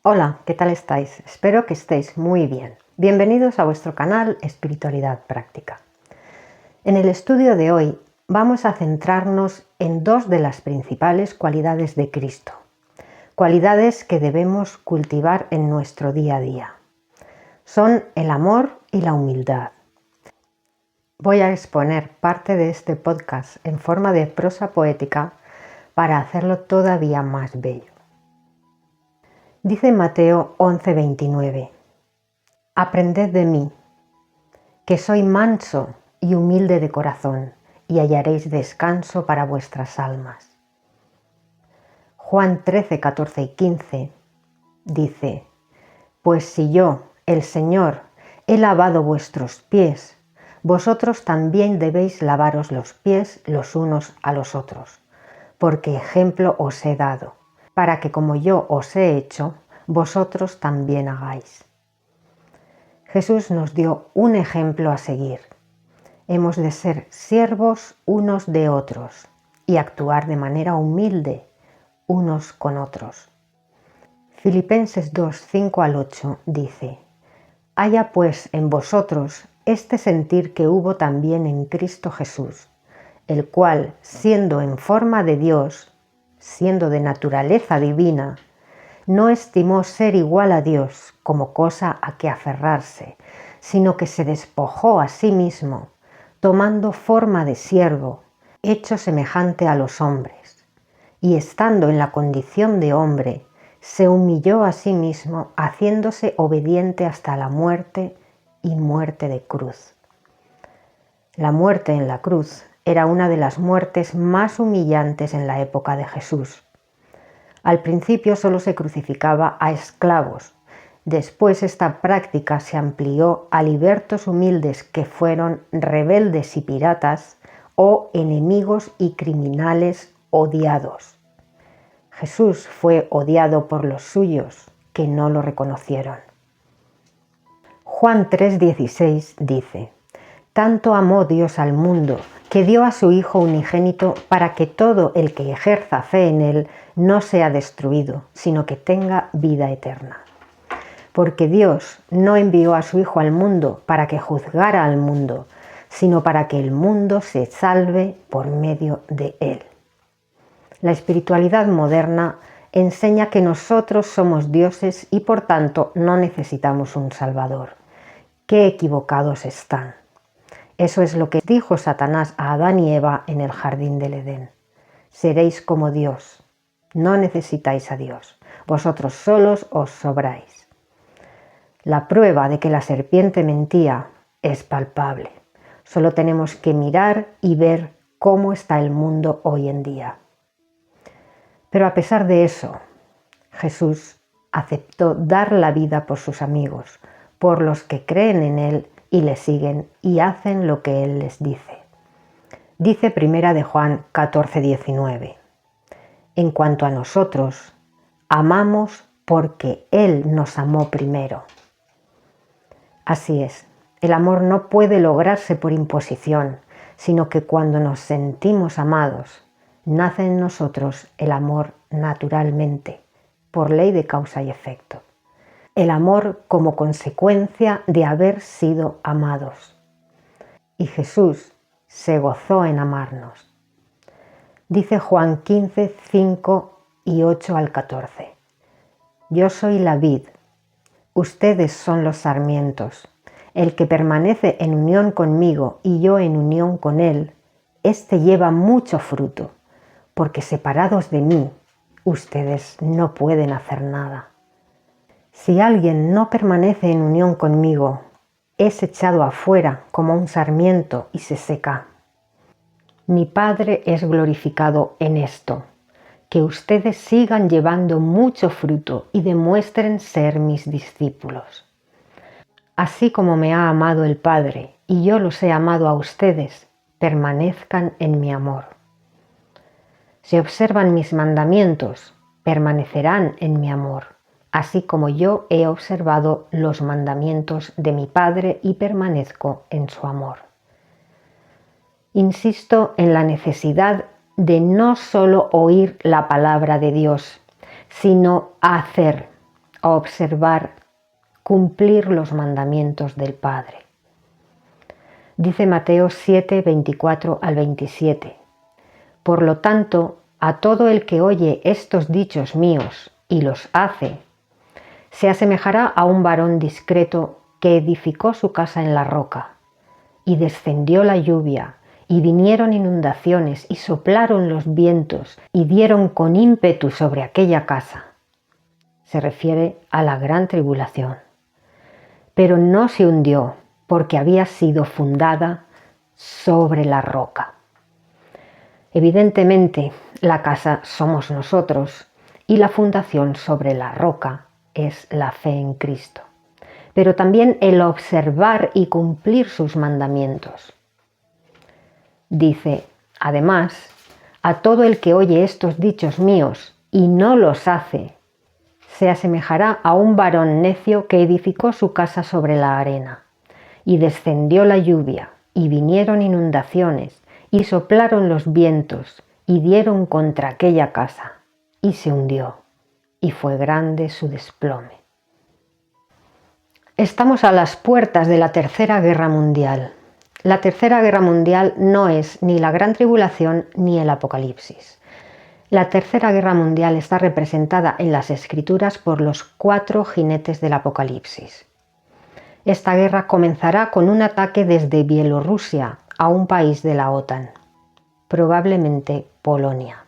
Hola, ¿qué tal estáis? Espero que estéis muy bien. Bienvenidos a vuestro canal Espiritualidad Práctica. En el estudio de hoy vamos a centrarnos en dos de las principales cualidades de Cristo, cualidades que debemos cultivar en nuestro día a día. Son el amor y la humildad. Voy a exponer parte de este podcast en forma de prosa poética para hacerlo todavía más bello. Dice Mateo 11:29: Aprended de mí, que soy manso y humilde de corazón, y hallaréis descanso para vuestras almas. Juan 13:14 y 15 dice: Pues si yo, el Señor, he lavado vuestros pies, vosotros también debéis lavaros los pies los unos a los otros, porque ejemplo os he dado, para que como yo os he hecho, vosotros también hagáis. Jesús nos dio un ejemplo a seguir. Hemos de ser siervos unos de otros y actuar de manera humilde unos con otros. Filipenses 2:5 al 8 dice: Haya pues en vosotros este sentir que hubo también en Cristo Jesús, el cual, siendo en forma de Dios, siendo de naturaleza divina, no estimó ser igual a Dios como cosa a que aferrarse, sino que se despojó a sí mismo, tomando forma de siervo, hecho semejante a los hombres, y estando en la condición de hombre, se humilló a sí mismo, haciéndose obediente hasta la muerte y muerte de cruz. La muerte en la cruz era una de las muertes más humillantes en la época de Jesús. Al principio solo se crucificaba a esclavos. Después esta práctica se amplió a libertos humildes que fueron rebeldes y piratas o enemigos y criminales odiados. Jesús fue odiado por los suyos que no lo reconocieron. Juan 3:16 dice: Tanto amó Dios al mundo, que dio a su Hijo unigénito para que todo el que ejerza fe en Él no sea destruido, sino que tenga vida eterna. Porque Dios no envió a su Hijo al mundo para que juzgara al mundo, sino para que el mundo se salve por medio de Él. La espiritualidad moderna enseña que nosotros somos dioses y por tanto no necesitamos un Salvador. ¡Qué equivocados están! Eso es lo que dijo Satanás a Adán y Eva en el jardín del Edén. Seréis como Dios. No necesitáis a Dios. Vosotros solos os sobráis. La prueba de que la serpiente mentía es palpable. Solo tenemos que mirar y ver cómo está el mundo hoy en día. Pero a pesar de eso, Jesús aceptó dar la vida por sus amigos, por los que creen en Él y le siguen y hacen lo que Él les dice. Dice Primera de Juan 14:19: En cuanto a nosotros, amamos porque Él nos amó primero. Así es, el amor no puede lograrse por imposición, sino que cuando nos sentimos amados, nace en nosotros el amor naturalmente, por ley de causa y efecto. El amor como consecuencia de haber sido amados. Y Jesús se gozó en amarnos. Dice Juan 15:5 y 8 al 14: Yo soy la vid, ustedes son los sarmientos. El que permanece en unión conmigo y yo en unión con él, éste lleva mucho fruto, porque separados de mí, ustedes no pueden hacer nada. Si alguien no permanece en unión conmigo, es echado afuera como un sarmiento y se seca. Mi Padre es glorificado en esto, que ustedes sigan llevando mucho fruto y demuestren ser mis discípulos. Así como me ha amado el Padre y yo los he amado a ustedes, permanezcan en mi amor. Si observan mis mandamientos, permanecerán en mi amor, así como yo he observado los mandamientos de mi Padre y permanezco en su amor. Insisto en la necesidad de no solo oír la palabra de Dios, sino hacer. a observar, cumplir los mandamientos del Padre. Dice Mateo 7, 24 al 27. Por lo tanto, a todo el que oye estos dichos míos y los hace, se asemejará a un varón discreto que edificó su casa en la roca, y descendió la lluvia, y vinieron inundaciones, y soplaron los vientos, y dieron con ímpetu sobre aquella casa. Se refiere a la gran tribulación. Pero no se hundió, porque había sido fundada sobre la roca. Evidentemente, la casa somos nosotros, y la fundación sobre la roca es la fe en Cristo. Pero también el observar y cumplir sus mandamientos. Dice, además, a todo el que oye estos dichos míos y no los hace, se asemejará a un varón necio que edificó su casa sobre la arena, y descendió la lluvia, y vinieron inundaciones, y soplaron los vientos, y dieron contra aquella casa, y se hundió, y fue grande su desplome. Estamos a las puertas de la Tercera Guerra Mundial. La Tercera Guerra Mundial no es ni la Gran Tribulación ni el Apocalipsis. La Tercera Guerra Mundial está representada en las Escrituras por los 4 jinetes del Apocalipsis. Esta guerra comenzará con un ataque desde Bielorrusia a un país de la OTAN, probablemente Polonia.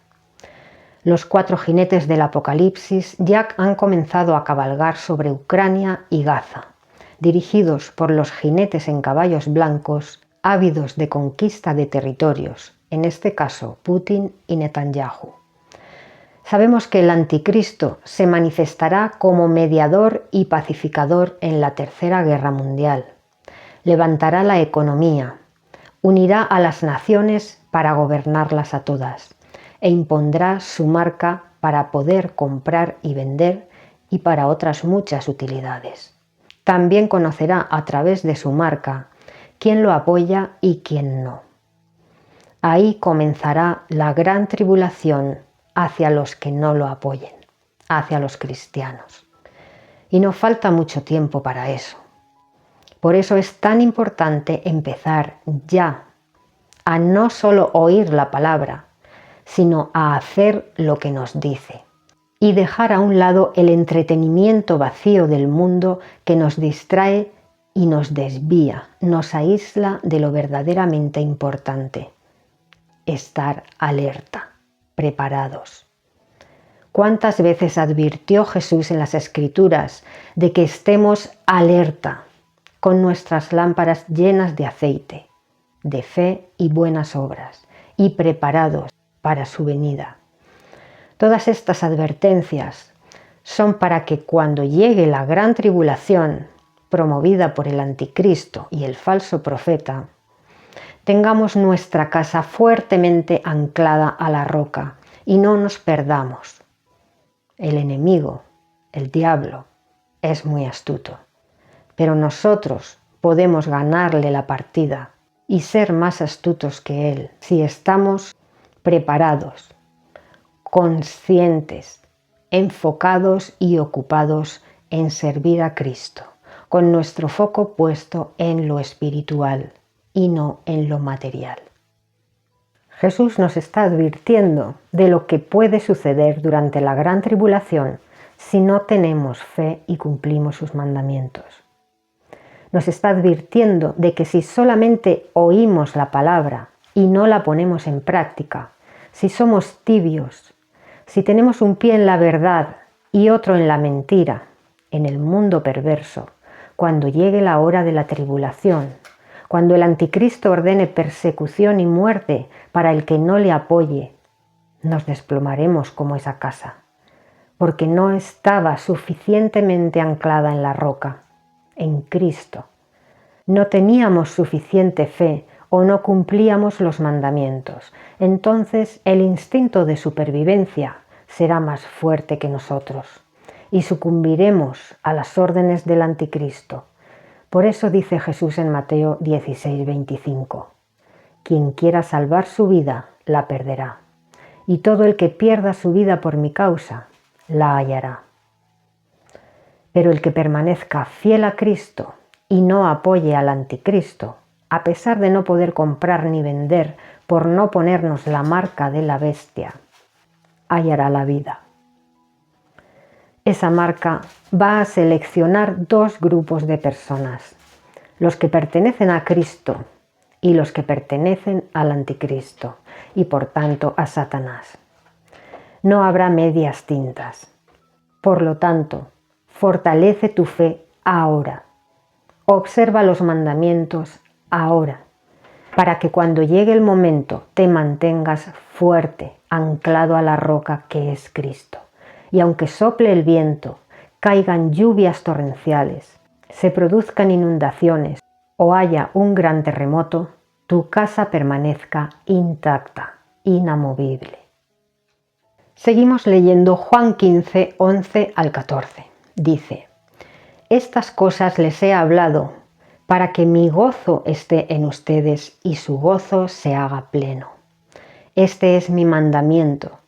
Los 4 jinetes del Apocalipsis ya han comenzado a cabalgar sobre Ucrania y Gaza, dirigidos por los jinetes en caballos blancos, ávidos de conquista de territorios, en este caso Putin y Netanyahu. Sabemos que el anticristo se manifestará como mediador y pacificador en la Tercera Guerra Mundial. Levantará la economía, unirá a las naciones para gobernarlas a todas e impondrá su marca para poder comprar y vender y para otras muchas utilidades. También conocerá a través de su marca quién lo apoya y quién no. Ahí comenzará la gran tribulación hacia los que no lo apoyen, hacia los cristianos. Y no falta mucho tiempo para eso. Por eso es tan importante empezar ya a no solo oír la palabra, sino a hacer lo que nos dice. Y dejar a un lado el entretenimiento vacío del mundo que nos distrae y nos desvía, nos aísla de lo verdaderamente importante. Estar alerta, preparados. ¿Cuántas veces advirtió Jesús en las Escrituras de que estemos alerta, con nuestras lámparas llenas de aceite, de fe y buenas obras, y preparados para su venida? Todas estas advertencias son para que cuando llegue la gran tribulación, promovida por el anticristo y el falso profeta, tengamos nuestra casa fuertemente anclada a la roca y no nos perdamos. El enemigo, el diablo, es muy astuto, pero nosotros podemos ganarle la partida y ser más astutos que él si estamos preparados, conscientes, enfocados y ocupados en servir a Cristo, con nuestro foco puesto en lo espiritual y no en lo material. Jesús nos está advirtiendo de lo que puede suceder durante la gran tribulación si no tenemos fe y cumplimos sus mandamientos. Nos está advirtiendo de que si solamente oímos la palabra y no la ponemos en práctica, si somos tibios, si tenemos un pie en la verdad y otro en la mentira, en el mundo perverso, cuando llegue la hora de la tribulación, cuando el anticristo ordene persecución y muerte para el que no le apoye, nos desplomaremos como esa casa, porque no estaba suficientemente anclada en la roca, en Cristo. No teníamos suficiente fe o no cumplíamos los mandamientos. Entonces el instinto de supervivencia será más fuerte que nosotros y sucumbiremos a las órdenes del anticristo. Por eso dice Jesús en Mateo 16, 25, quien quiera salvar su vida, la perderá, y todo el que pierda su vida por mi causa, la hallará. Pero el que permanezca fiel a Cristo y no apoye al anticristo, a pesar de no poder comprar ni vender por no ponernos la marca de la bestia, hallará la vida. Esa marca va a seleccionar dos grupos de personas, los que pertenecen a Cristo y los que pertenecen al anticristo y por tanto a Satanás. No habrá medias tintas. Por lo tanto, fortalece tu fe ahora. Observa los mandamientos ahora, para que cuando llegue el momento te mantengas fuerte, anclado a la roca que es Cristo. Y aunque sople el viento, caigan lluvias torrenciales, se produzcan inundaciones o haya un gran terremoto, tu casa permanezca intacta, inamovible. Seguimos leyendo Juan 15, 11 al 14. Dice: estas cosas les he hablado para que mi gozo esté en ustedes y su gozo se haga pleno. Este es mi mandamiento,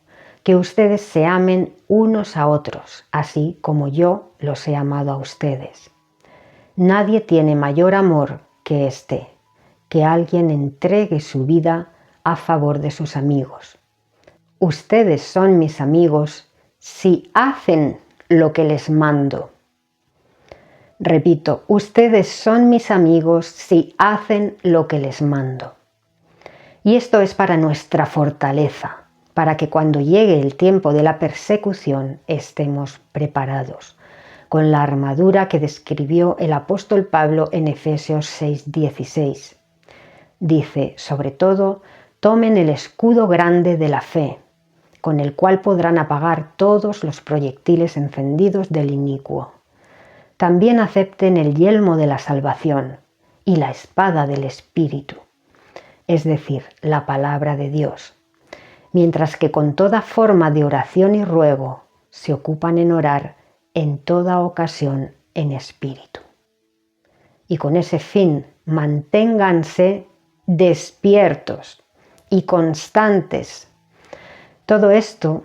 que ustedes se amen unos a otros, así como yo los he amado a ustedes. Nadie tiene mayor amor que este, que alguien entregue su vida a favor de sus amigos. Ustedes son mis amigos si hacen lo que les mando. Repito, ustedes son mis amigos si hacen lo que les mando. Y esto es para nuestra fortaleza, para que cuando llegue el tiempo de la persecución estemos preparados, con la armadura que describió el apóstol Pablo en Efesios 6:16. Dice, sobre todo, tomen el escudo grande de la fe, con el cual podrán apagar todos los proyectiles encendidos del inicuo. También acepten el yelmo de la salvación y la espada del Espíritu, es decir, la palabra de Dios, mientras que con toda forma de oración y ruego se ocupan en orar en toda ocasión en espíritu. Y con ese fin manténganse despiertos y constantes. Todo esto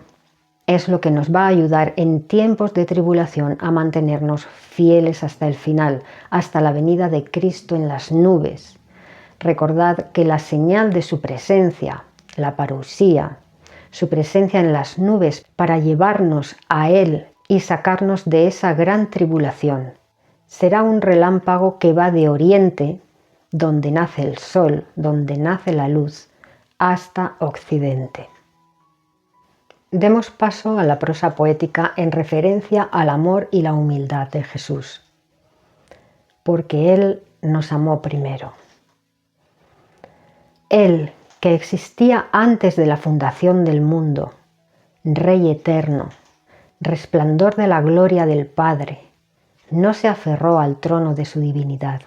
es lo que nos va a ayudar en tiempos de tribulación a mantenernos fieles hasta el final, hasta la venida de Cristo en las nubes. Recordad que la señal de su presencia, la parusía, su presencia en las nubes para llevarnos a Él y sacarnos de esa gran tribulación, será un relámpago que va de oriente, donde nace el sol, donde nace la luz, hasta occidente. Demos paso a la prosa poética en referencia al amor y la humildad de Jesús, porque Él nos amó primero. Él, que existía antes de la fundación del mundo, Rey eterno, resplandor de la gloria del Padre, no se aferró al trono de su divinidad.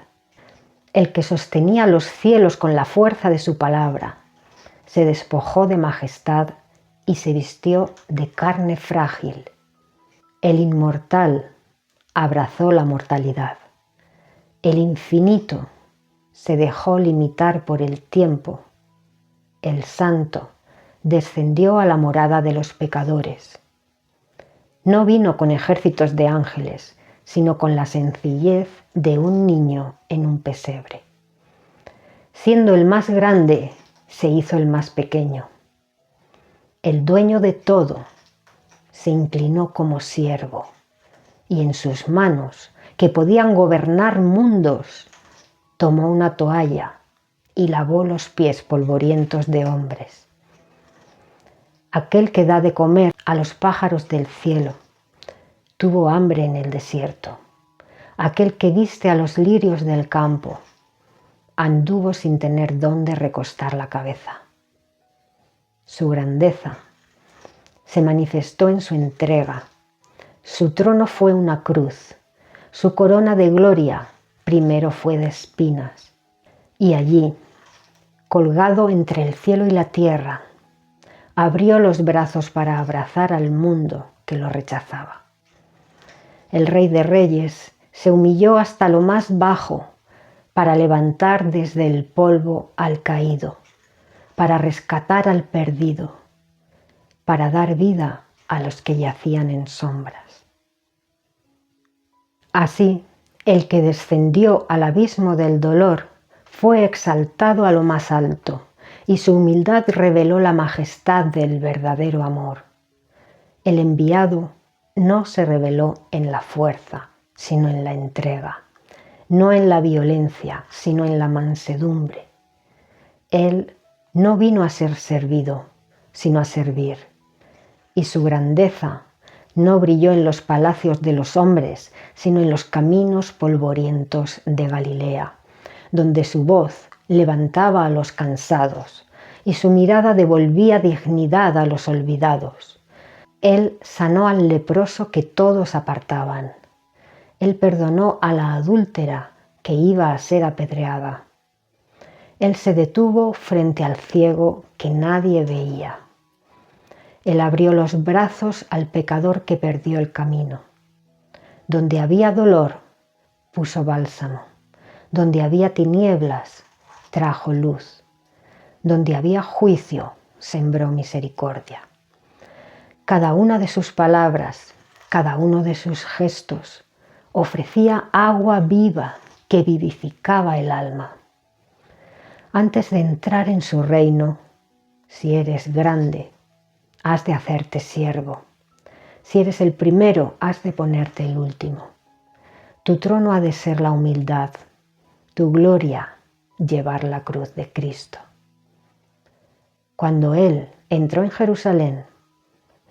El que sostenía los cielos con la fuerza de su palabra, se despojó de majestad y se vistió de carne frágil. El inmortal abrazó la mortalidad. El infinito se dejó limitar por el tiempo. El santo descendió a la morada de los pecadores. No vino con ejércitos de ángeles, sino con la sencillez de un niño en un pesebre. Siendo el más grande, se hizo el más pequeño. El dueño de todo se inclinó como siervo, y en sus manos, que podían gobernar mundos, tomó una toalla y lavó los pies polvorientos de hombres. Aquel que da de comer a los pájaros del cielo, tuvo hambre en el desierto. Aquel que viste a los lirios del campo, anduvo sin tener dónde recostar la cabeza. Su grandeza se manifestó en su entrega. Su trono fue una cruz. Su corona de gloria primero fue de espinas. Y allí, colgado entre el cielo y la tierra, abrió los brazos para abrazar al mundo que lo rechazaba. El Rey de Reyes se humilló hasta lo más bajo para levantar desde el polvo al caído, para rescatar al perdido, para dar vida a los que yacían en sombras. Así, el que descendió al abismo del dolor fue exaltado a lo más alto, y su humildad reveló la majestad del verdadero amor. El enviado no se reveló en la fuerza, sino en la entrega, no en la violencia, sino en la mansedumbre. Él no vino a ser servido, sino a servir, y su grandeza no brilló en los palacios de los hombres, sino en los caminos polvorientos de Galilea, donde su voz levantaba a los cansados y su mirada devolvía dignidad a los olvidados. Él sanó al leproso que todos apartaban. Él perdonó a la adúltera que iba a ser apedreada. Él se detuvo frente al ciego que nadie veía. Él abrió los brazos al pecador que perdió el camino. Donde había dolor, puso bálsamo. Donde había tinieblas, trajo luz. Donde había juicio, sembró misericordia. Cada una de sus palabras, cada uno de sus gestos, ofrecía agua viva que vivificaba el alma. Antes de entrar en su reino, si eres grande, has de hacerte siervo. Si eres el primero, has de ponerte el último. Tu trono ha de ser la humildad, tu gloria, llevar la cruz de Cristo. Cuando Él entró en Jerusalén,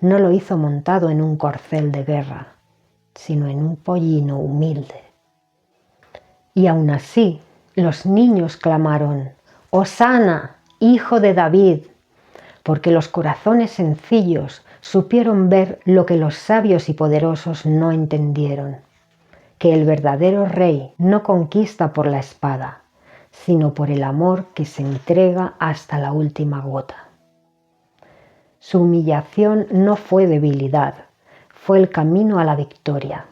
no lo hizo montado en un corcel de guerra, sino en un pollino humilde. Y aún así, los niños clamaron: «Hosana, hijo de David», porque los corazones sencillos supieron ver lo que los sabios y poderosos no entendieron, que el verdadero rey no conquista por la espada, sino por el amor que se entrega hasta la última gota. Su humillación no fue debilidad, fue el camino a la victoria,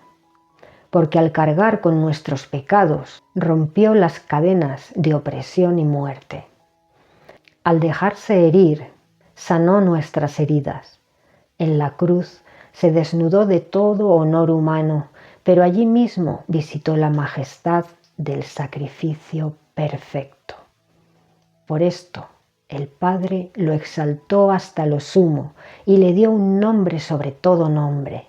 porque al cargar con nuestros pecados rompió las cadenas de opresión y muerte. Al dejarse herir, sanó nuestras heridas. En la cruz se desnudó de todo honor humano, pero allí mismo visitó la majestad del sacrificio perfecto. Por esto, el Padre lo exaltó hasta lo sumo y le dio un nombre sobre todo nombre.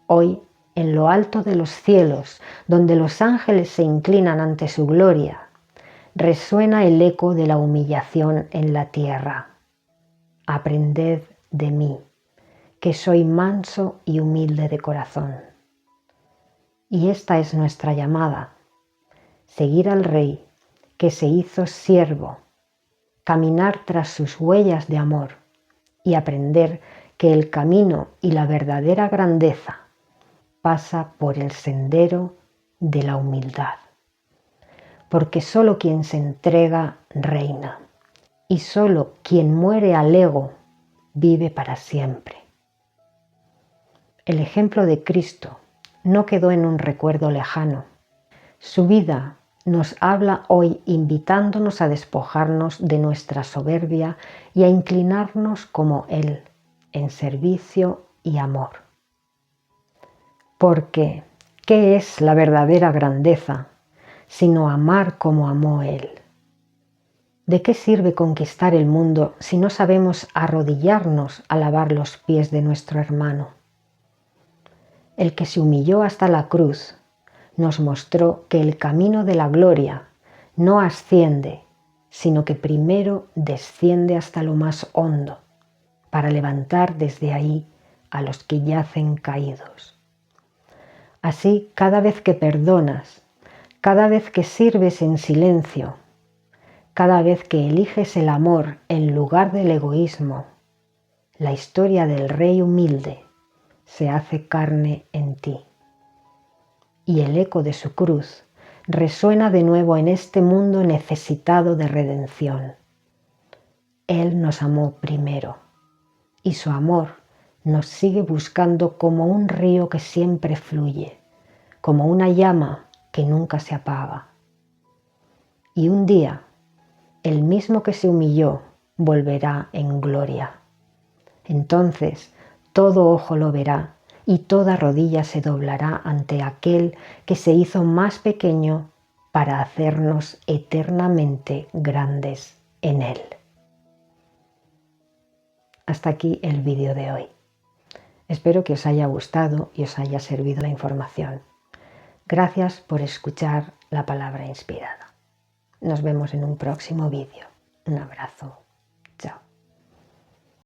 Hoy, en lo alto de los cielos, donde los ángeles se inclinan ante su gloria, resuena el eco de la humillación en la tierra. Aprended de mí, que soy manso y humilde de corazón. Y esta es nuestra llamada: seguir al Rey que se hizo siervo, caminar tras sus huellas de amor y aprender que el camino y la verdadera grandeza pasa por el sendero de la humildad. Porque solo quien se entrega reina, y solo quien muere al ego vive para siempre. El ejemplo de Cristo no quedó en un recuerdo lejano. Su vida nos habla hoy invitándonos a despojarnos de nuestra soberbia y a inclinarnos como Él, en servicio y amor. Porque, ¿qué es la verdadera grandeza sino amar como amó Él? ¿De qué sirve conquistar el mundo si no sabemos arrodillarnos a lavar los pies de nuestro hermano? El que se humilló hasta la cruz nos mostró que el camino de la gloria no asciende, sino que primero desciende hasta lo más hondo, para levantar desde ahí a los que yacen caídos. Así, cada vez que perdonas, cada vez que sirves en silencio, cada vez que eliges el amor en lugar del egoísmo, la historia del Rey humilde se hace carne en ti. Y el eco de su cruz resuena de nuevo en este mundo necesitado de redención. Él nos amó primero, y su amor nos sigue buscando como un río que siempre fluye, como una llama que nunca se apaga. Y un día, el mismo que se humilló volverá en gloria. Entonces todo ojo lo verá y toda rodilla se doblará ante aquel que se hizo más pequeño para hacernos eternamente grandes en él. Hasta aquí el vídeo de hoy. Espero que os haya gustado y os haya servido la información. Gracias por escuchar la palabra inspirada. Nos vemos en un próximo vídeo. Un abrazo.